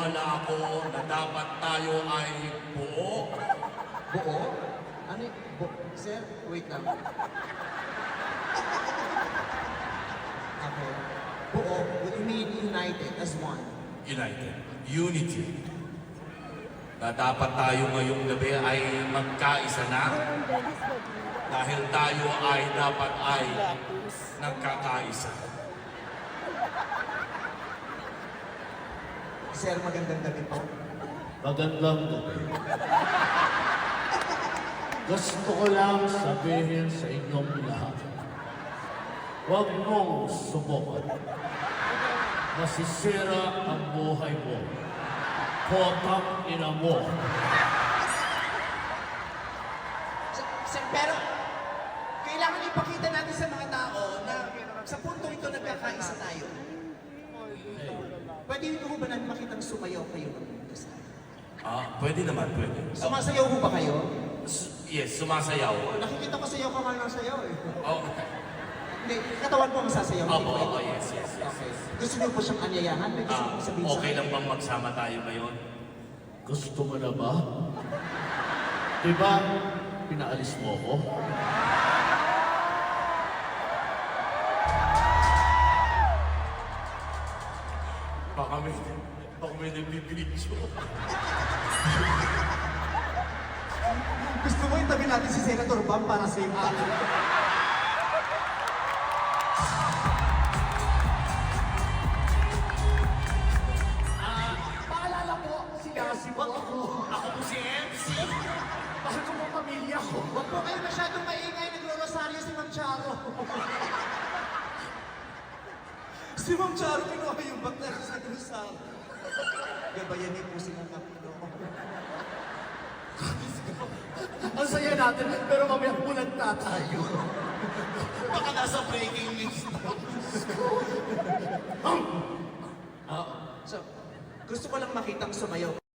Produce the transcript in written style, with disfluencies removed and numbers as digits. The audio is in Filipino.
naniniwala ako na dapat tayo ay buo. Buo? Ano y- Sir, wait lang. Okay. Buo, what do you mean united as one? United. Unity. Na dapat tayo ngayong gabi ay magkaisa na dahil tayo ay dapat ay nagkakaisa. Sir, magandang gabi po. Magandang gabi. Gusto ko lang sabihin sa inyong lahat, huwag mong subukan. Masisira ang buhay mo. Potang ina mo. Sir, pero kailangan ipakita natin sa mga tao na sa puntong ito nagkakaisa tayo. Pwede ko ba natin makitang sumayaw kayo ng isa? Pwede naman, pwede. Sumasayaw ho ba kayo? Yes, sumasayaw. Nakikita ko sayaw ka nga ng sayaw eh. Oh, Hindi, katawan po ang sasayaw. opo, hindi opo, ba? yes, yes, yes. Okay. Gusto niyo po siyang anyayahan? May gusto kong sabihin Okay lang bang magsama tayo ngayon? Gusto mo na ba? Diba, pinaalis mo ko? Baka may nagbibidyo. Gusto mo itabi natin si Senator Bam para safe tayo? Paalala po, si Yasi po ako. Ako po si MC. Mahal ko po pamilya ko. Huwag po kayo masyadong maingay, nagro-rosaryo si Ma'am Charo. Si Ma'am Charo, kinuha yung bakla sa rosaryo. Gabayanin po si Ma'am Capino. Ang saya natin, pero mamaya bulag na tayo. Baka nasa breaking news na. So, gusto ko lang makitang sumayaw.